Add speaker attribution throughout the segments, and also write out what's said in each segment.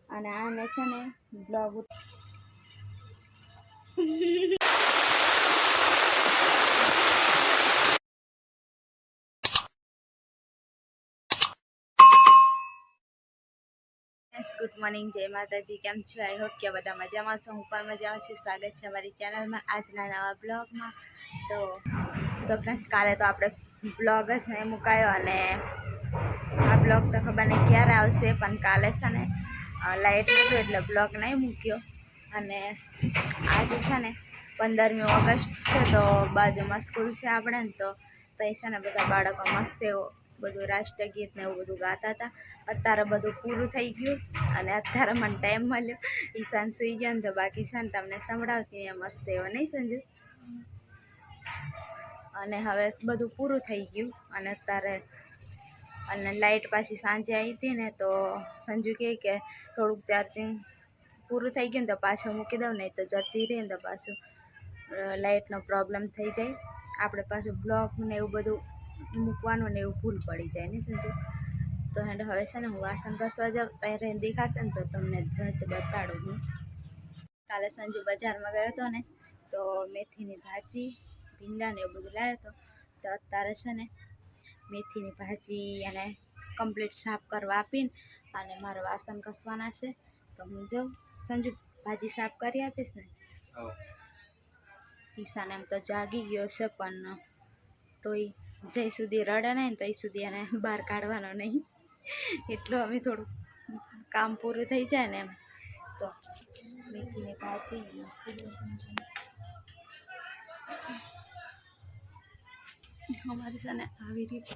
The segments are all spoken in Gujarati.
Speaker 1: અને આને છે ને બ્લોગ ગુડ મોર્નિંગ, જય માતાજી. કેમ છો? આઈ હોપ કે બધા મજામાં છો. હું પણ મજામાં છું. સ્વાગત છે અમારી ચેનલમાં આજના નવા બ્લોગમાં. તો ફ્રેન્ડ્સ, કાલે તો આપણે બ્લોગ જ નહીં મુકાયો અને આ બ્લોગ તો ખબર નહીં ક્યારે આવશે, પણ કાલે છે ને લાઇટ નહોતું એટલે બ્લોગ નહીં મૂક્યો. અને આજે છે ને 15મી ઓગસ્ટ છે, તો બાજુમાં સ્કૂલ છે આપણે ને, તો ત્યાં છે ને બધા બાળકો મસ્ત એવો બધું રાષ્ટ્રીય ગીત ને એવું બધું ગાતા હતા. અત્યારે બધું પૂરું થઈ ગયું અને અત્યારે મને ટાઈમ મળ્યો. ઈશાન સૂઈ ગયો ને, તો બાકી છે ને તમને સંભળાવતી મેં મસ્ત એવો, નહીં સંજુ? અને હવે બધું પૂરું થઈ ગયું અને અત્યારે અને લાઇટ પાછી સાંજે આવી હતી ને, તો સંજુ કહે કે થોડુંક ચાર્જિંગ પૂરું થઈ ગયું ને તો પાછું મૂકી દઉં, નહીં તો જતી રહે ને તો પાછું લાઇટનો પ્રોબ્લેમ થઈ જાય. આપણે પાછું બ્લોક ને એવું બધું મૂકવાનું ને એવું ભૂલ પડી જાય ને સંજુ. તો હવે છે ને હું વાસણ ઘસવા જાઉં, ત્યાં રહીને દેખાશે ને તો તમને જ બતાડું હું. કાલે સંજુ બજારમાં ગયો હતો ને, તો મેથીની ભાજી, ભીંડા ને એવું બધું લાવ્યો હતો. તો અત્યારે છે ને મેથીની ભાજી અને કમ્પ્લીટ સાફ કરવા આપીને અને મારે વાસણ ઘસવાના છે. તો હું જાઉં. સંજુ, ભાજી સાફ કરી આપીશ ને? ઈશાન એમ તો જાગી ગયો છે, પણ તોય જ્યાં સુધી રડે નહીં ને ત્યાં સુધી એને બહાર કાઢવાનો નહીં. એટલું અમે થોડું કામ પૂરું થઈ જાય ને એમ. તો મેથીની ભાજી અમારી છે ને આવી રીતે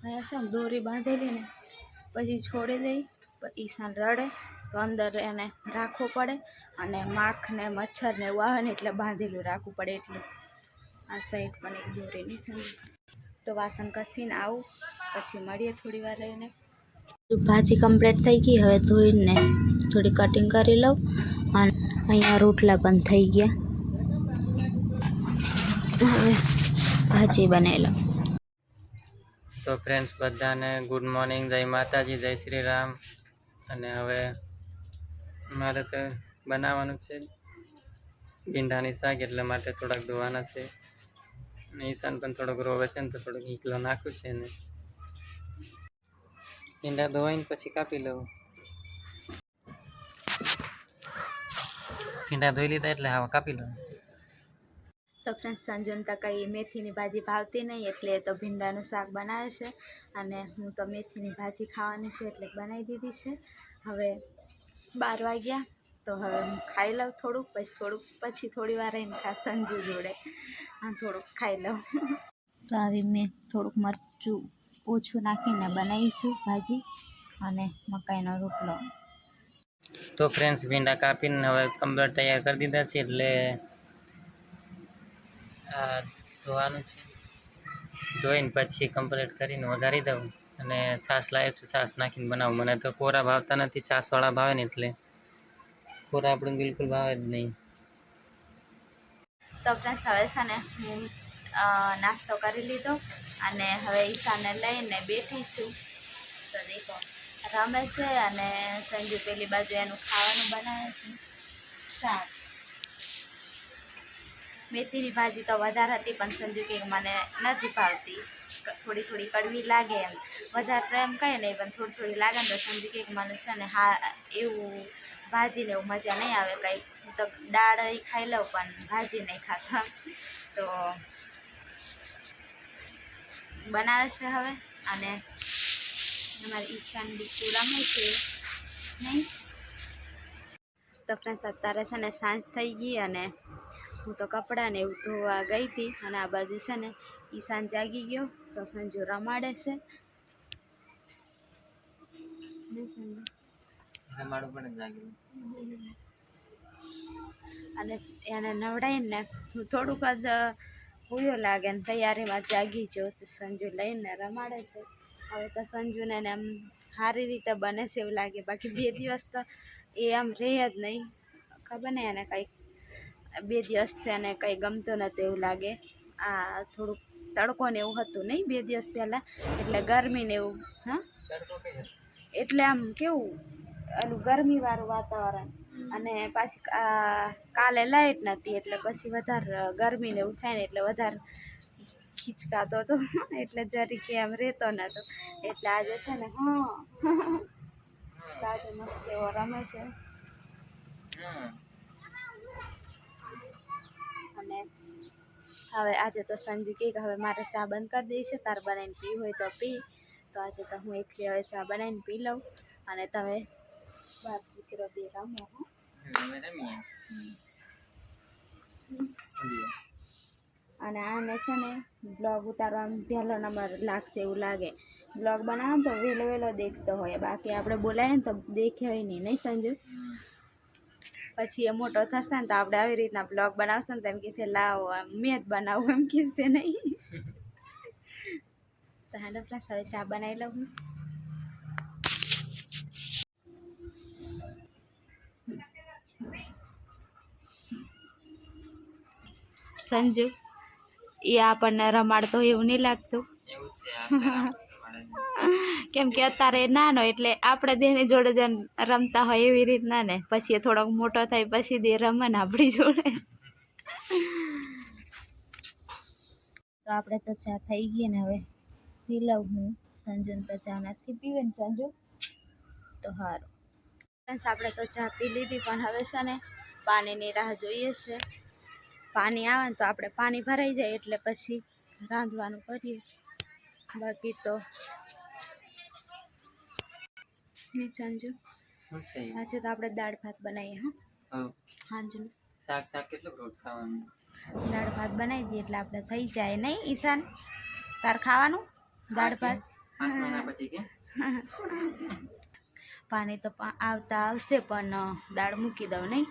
Speaker 1: અહીંયા છે ને દોરી બાંધેલી ને પછી છોડી દઈ. ઈશાન રડે તો અંદર એને રાખવું પડે અને માખ ને મચ્છર ને એવું આવે ને એટલે બાંધેલું રાખવું પડે. એટલું આ સાઈડ પણ એક દોરીની છે. તો વાસણ ઘસીને આવું, પછી મળીએ થોડી વાર રહીને. ભાજી કમ્પ્લીટ થઈ ગઈ, હવે ધોઈને થોડી કટિંગ કરી લઉં. અને અહીંયા રોટલા પણ થઈ ગયા, હવે ભાજી બનાવી લઉં.
Speaker 2: તો ફ્રેન્ડ્સ, બધાને ગુડ મોર્નિંગ, જય માતાજી, જય શ્રી રામ. અને હવે મારે તો બનાવવાનું છે ભીંડાની શાક, એટલે માટે થોડાક ધોવાના છે. અને ઈશાન પણ થોડોક રોવે છે ને, તો થોડોક ઈકલો નાખ્યું છે ને. ભીંડા ધોવાઈને પછી કાપી લઉં. ભીંડા ધોઈ લીધા એટલે હવે કાપી લઉં.
Speaker 1: તો ફ્રેન્ડ્સ, સંજુને તો કંઈ મેથીની ભાજી ભાવતી નહીં, એટલે તો ભીંડાનું શાક બનાવે છે. અને હું તો મેથીની ભાજી ખાવાની છું એટલે બનાવી દીધી છે. હવે 12 વાગ્યા, તો હવે હું ખાઈ લઉં થોડુંક, પછી થોડી વાર રહીને સંજુ જોડે થોડુંક ખાઈ લઉં. તો આવી મેં થોડુંક મરચું ઓછું નાખીને બનાવીશું ભાજી અને મકાઈનો રોટલો.
Speaker 2: તો ફ્રેન્ડ્સ, ભીંડા કાપીને હવે કમ્પ્લીટ તૈયાર કરી દીધા છે, એટલે આ ધોવાનું છે. ધોઈને પછી કમ્પ્લીટ કરીને વઘારી દઉં. અને છાશ લાવ્યો છું, છાશ નાખીને બનાવું. મને તો કોરા ભાવતા નથી, છાશવાળા ભાવે ને, એટલે કોરા આપણને બિલકુલ ભાવે જ નહીં.
Speaker 1: તો ફ્રેન્ડ્સ, હવે છે ને હું નાસ્તો કરી લીધો અને હવે ઈશાને લઈને બેઠી છું. તો દેખો રમે છે અને સંજુ પેલી બાજુ એનું ખાવાનું બનાવે છે, શાક. મેથીની ભાજી તો વધારે હતી, પણ સંજુ કે મને નથી ભાવતી, થોડી કડવી લાગે એમ. વધારે તો એમ કહે નહીં, પણ થોડી લાગે ને તો સંજુ કે મને છે ને હા એવું ભાજીને એવું મજા નહીં આવે. કંઈક તો દાળ એ ખાઈ લઉં, પણ ભાજી નહીં ખાતા. તો બનાવે છે હવે. અને અમારી ઈશાન દીકરી રમે છે નહીં. તો ફ્રેન્ડ્સ, અત્યારે છે ને સાંજ થઈ ગઈ અને હું તો કપડાં ને એવું ધોવા ગઈ હતી. અને આ બાજુ છે ને ઈશાન જાગી ગયો, તો સંજુ રમાડે છે. અને એને નવડાવીને હું થોડુંક જ પૂરો લાગે ને તૈયારીમાં જાગી જો, તો સંજુ લઈને રમાડે છે. હવે તો સંજુને એમ સારી રીતે બને છે એવું લાગે, બાકી 2 દિવસ તો એ આમ રહે જ નહીં. ખબર નહીં એને કંઈક 2 દિવસ છે એને કંઈ ગમતું નહોતું એવું લાગે. આ થોડુંક તડકો ને એવું હતું નહીં 2 દિવસ પહેલાં, એટલે ગરમી ને એવું. હા, એટલે આમ કેવું ઓલું ગરમીવાળું વાતાવરણ અને પાછી કાલે લાઇટ નથી એટલે પછી વધારે ગરમીને એવું થાય ને એટલે વધારે ખીચકાતો હતો એટલે જરીકે એમ રહેતો નહોતો એટલે આજે છે ને આજે મસ્ત એવો રમે છે અને હવે આજે તો સંજુ કે હવે મારે ચા બંધ કરી દઈ છે, તાર બનાવીને પી હોય તો પી. તો આજે તો હું એકલી હવે ચા બનાવીને પી લઉં અને તમે બાપ દીકરો બે રમો. અને આને છે ને બ્લોગ ઉતારવામાં પહેલો નંબર લાગશે એવું લાગે. બ્લોગ બનાવો તો વહેલો વહેલો દેખતો હોય, બાકી આપણે બોલાવીએ ને તો દેખે હોય નહીં સંજુ. પછી એ મોટો થશે ને તો આપણે આવી રીતના બ્લોગ બનાવશું ને તો એમ કહેશે લાવો મેં જ બનાવું એમ કહેશે નહીં. તો હેડો પ્લસ હવે ચા બનાવી લઉં હું. સંજુ એ આપણને રમાડતો એવું નહીં લાગતું, કેમ કે અત્યારે નાનો એટલે આપણે દેની જોડે જ રમતા હોય એવી રીતના ને, પછી એ થોડોક મોટો થાય પછી દે રમે ને આપણી જોડે. તો આપણે તો ચા થઈ ગઈ ને હવે પી લઉં હું. સંજુને તો ચા નથી પીવે ને સંજુ તો સારું. બસ આપણે તો ચા પી લીધી પણ હવે છે ને પાણીની રાહ જોઈએ છે. પાણી આવે ને તો આપણે પાણી ભરાઈ જાય એટલે પછી રાંધવાનું કરીએ. બાકી તો સંજુ આજે તો આપણે દાળ ભાત બનાવીએ. હાંજનું
Speaker 2: શાક કેટલું રોજ ખાવાનું?
Speaker 1: દાળ ભાત બનાવી દઈએ એટલે આપણે થઈ જાય નહીં ઈશાન? તાર ખાવાનું દાળ ભાત?
Speaker 2: 5 મહિના પછી કે
Speaker 1: પાણી તો આવતા આવશે પણ દાળ મૂકી દઉં નહીં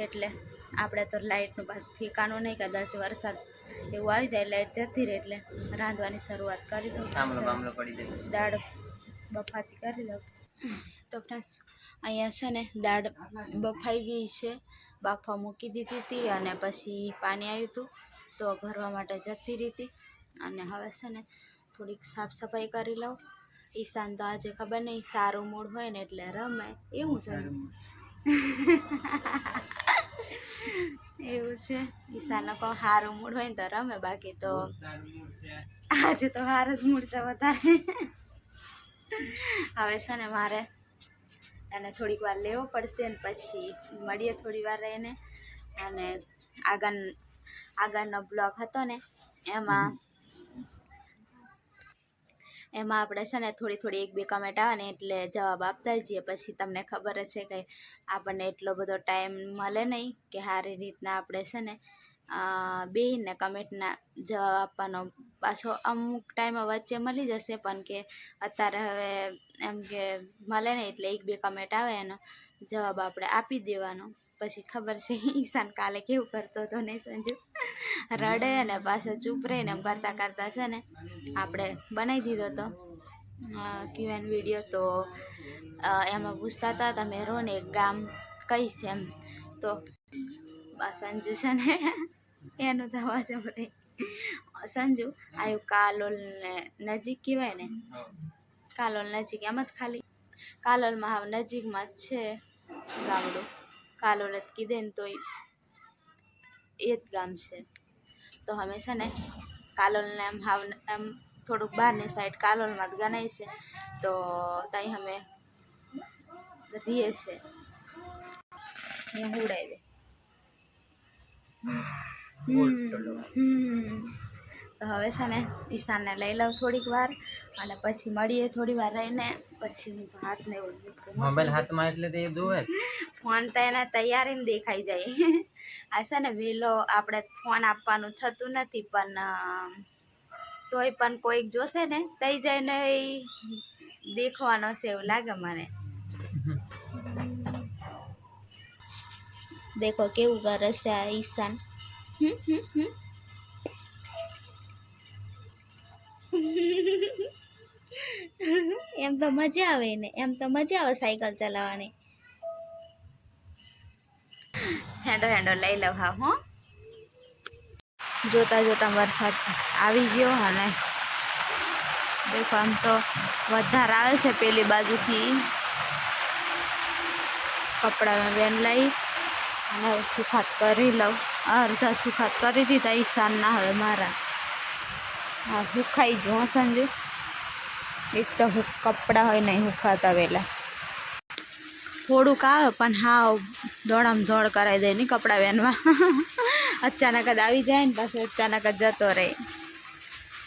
Speaker 1: એટલે આપણે તો લાઇટનું પાછું ઠેકાણું નહીં, કદાચ વરસાદ એવું આવી જાય લાઇટ જતી રહે એટલે રાંધવાની શરૂઆત કરી દઉં. દાળ બફાતી કરી દઉં. તો ફ્રેન્ડ્સ અહીંયા છે ને દાળ બફાઈ ગઈ છે, બાફા મૂકી દીધી હતી અને પછી પાણી આવ્યું હતું તો ભરવા માટે જતી રહી હતી. અને હવે છે ને થોડીક સાફ સફાઈ કરી લઉં. ઈશાન તો આજે ખબર નહીં સારું મૂડ હોય ને એટલે રમે એવું છે. એવું છે ઈશાનનો કહું સારું મૂડ હોય ને તો રમે, બાકી તો આજે તો સારું જ મૂડ છે વધારે. હવે છે ને મારે એને થોડીક વાર લેવો પડશે ને પછી મળીએ થોડી વાર રહીને. અને આગળનો બ્લોગ હતો ને એમાં આપણે છે ને થોડી 1-2 કમેન્ટ આવે ને એટલે જવાબ આપતા જઈએ. પછી તમને ખબર હશે કે આપણને એટલો બધો ટાઈમ મળે નહીં કે સારી રીતના આપણે છે ને બેયને કમેન્ટના જવાબ આપવાનો. પાછો અમુક ટાઈમ વચ્ચે મળી જશે પણ કે અત્યારે હવે એમ કે મળે નહીં એટલે 1-2 કમેન્ટ આવે એનો જવાબ આપણે આપી દેવાનો. પછી ખબર છે ઈશાન કાલે કેવું કરતો હતો ને સંજુ, રડે અને પાછો ચૂપ રહીને એમ કરતાં કરતાં છે ને આપણે બનાવી દીધો હતો Q&A વિડીયો. તો એમાં પૂછતા હતા તમે રહો ને એક ગામ કઈ છે એમ, તો સંજુ છે ને એનું તો અવાજ રહી. સંજુ આવ્યું કાલોલ ને નજીક કહેવાય ને, કાલોલ નજીક એમ જ ખાલી કાલોલમાં હાવ નજીકમાં જ છે ગામડું. કાલોલ જ કીધે ને તો એ જ ગામ છે. તો અમે છે ને કાલોલને એમ હાવ એમ થોડુંક બહારની સાઈડ કાલોલમાં જ ગણાય છે. તો ત્યાં અમે રહીએ છીએ. અહીંયા ઉડાઈ દે. તો હવે છે ને ઈશાનને લઈ લઉં થોડીક વાર અને પછી મળીએ થોડી વાર રહીને. પછી હું હાથને એવું
Speaker 2: મોબાઈલ હાથમાં એટલે તે જોવે
Speaker 1: ફોન તો એના તૈયારીને દેખાઈ જાય. આ છે ને વહેલો આપણે ફોન આપવાનું થતું નથી પણ તોય પણ કોઈક જોશે ને તઈ જઈને દેખવાનો છે એવું લાગે મને. દેખો કેવું કરે છે આ ઈશાન. એમ તો મજા આવે ને, એમ તો મજા આવે સાયકલ ચલાવવાની. હેંડો લઈ લઉં હા હો. જોતા જોતા વરસાદ આવી ગયો અને દેખો આમ તો વધારે આવે છે પેલી બાજુથી કપડાં બેન લઈ અને હવે સુખાત કરી લઉં. અડધા સુખાત કરી દીધા ઈશાનના હવે મારા. હા સુખાઈ જો સંજુ. એક તો કપડાં હોય નહીં સુખાતા વહેલા. થોડુંક આવે પણ હા દોડામ દોડ કરાવી દે નહીં કપડાં વેનમાં. અચાનક જ આવી જાય ને પાછું અચાનક જ જતો રહે.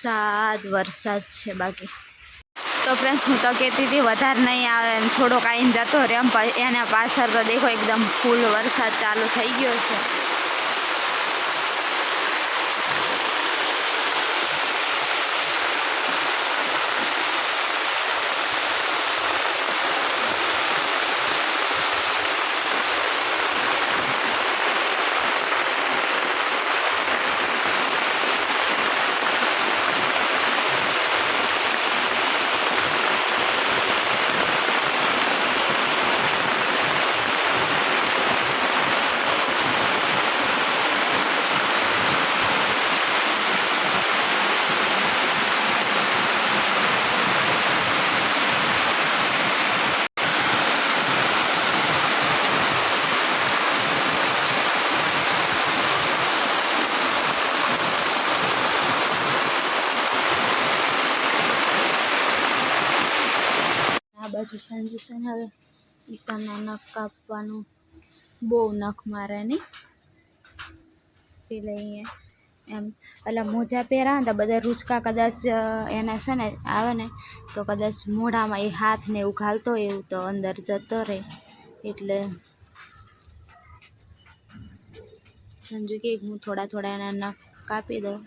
Speaker 1: સાદ વરસાદ છે બાકી તો ફ્રેન્ડ્સ હું તો કહેતી હતી વધારે નહીં આવે એમ થોડોક આવીને જતો રહે એમ. એના પાછળ તો દેખો એકદમ ફૂલ વરસાદ ચાલુ થઈ ગયો છે. આ બાજુ સાંજુ છે ને હવે ઈશાના નખ કાપવાનું બહુ નખ મારે નહીં. પેલે અહીંયા એમ એટલે મોજા પહેરા ને તો બધા રૂચકા કદાચ એના છે ને આવે ને તો કદાચ મોઢામાં એ હાથ ને એવું ઘાલતો હોય એવું તો અંદર જતો રહે. એટલે સંજુ કે હું થોડા એના નખ કાપી દઉં.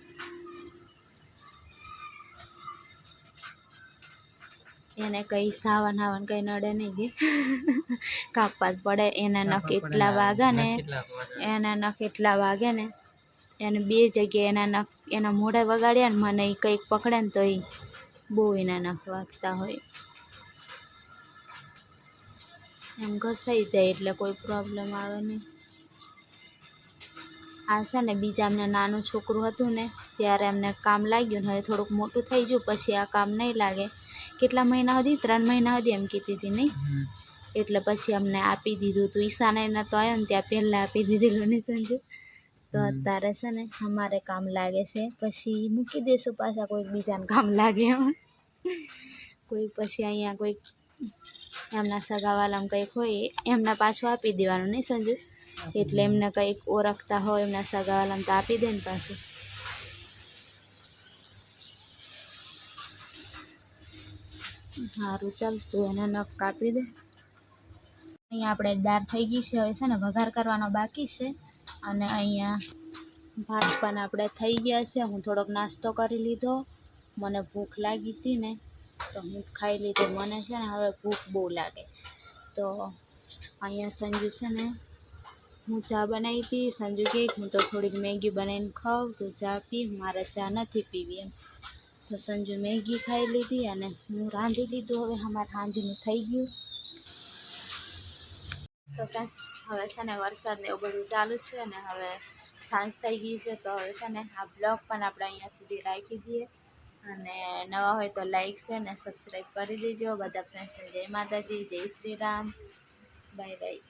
Speaker 1: એને કંઈ સાવન કંઈ નડે નહીં કે કાપવા જ પડે. એના નખ એટલા વાગે ને એને બે જગ્યાએ એના નખ એના મોઢે વગાડ્યા ને મને એ કંઈક પકડે ને તો એ બહુ એના નખ વાગતા હોય. એમ ઘસાઈ જાય એટલે કોઈ પ્રોબ્લેમ આવે નહીં. આ છે ને બીજા અમને નાનું છોકરું હતું ને ત્યારે અમને કામ લાગ્યું ને હવે થોડુંક મોટું થઈ ગયું પછી આ કામ નહીં લાગે. કેટલા મહિના સુધી 3 મહિના સુધી એમ કહેતી હતી નહીં. એટલે પછી અમને આપી દીધું હતું. ઈશાને નહોતો આવ્યો ને ત્યાં પહેલાં આપી દીધેલું ને સંજુ. તો અત્યારે છે ને અમારે કામ લાગે છે. પછી મૂકી દઈશું પાછા કોઈક બીજાને કામ લાગે એમ. કોઈક પછી અહીંયા કોઈક એમના સગાવાલામાં કંઈક હોય એમને પાછું આપી દેવાનું નહીં સંજુ. એટલે એમને કંઈક ઓળખતા હોય એમના સગાવાલામાં તો આપી દે ને પાછું. સારું ચાલતું એને નખ કાપી દે. અહીંયા આપણે દાળ થઈ ગઈ છે. હવે છે ને વઘાર કરવાનો બાકી છે. અને અહીંયા ભાત પણ આપણે થઈ ગયા છે. હું થોડોક નાસ્તો કરી લીધો. મને ભૂખ લાગી હતી ને તો હું ખાઈ લીધું. મને છે ને હવે ભૂખ બહુ લાગે. તો અહીંયા સંજુ છે ને હું ચા બનાવી હતી. સંજુ કે હું તો થોડીક મેગી બનાવીને ખાઉં તો ચા પી. મારે ચા નથી પીવી એમ. તો સંજુ મેગી ખાઈ લીધી અને હું રાંધી લીધું. હવે અમારે સાંજનું થઈ ગયું. તો ફ્રેન્ડ્સ હવે છે ને વરસાદ ને એવું બધું ચાલુ છે અને હવે સાંજ થઈ ગઈ છે. તો હવે છે ને આ બ્લોગ પણ આપણે અહીંયા સુધી રાખી દઈએ. અને નવા હોય તો લાઈક છે ને સબસ્ક્રાઈબ કરી દેજો. બધા ફ્રેન્ડ્સને જય માતાજી, જય શ્રી રામ, બાય બાય.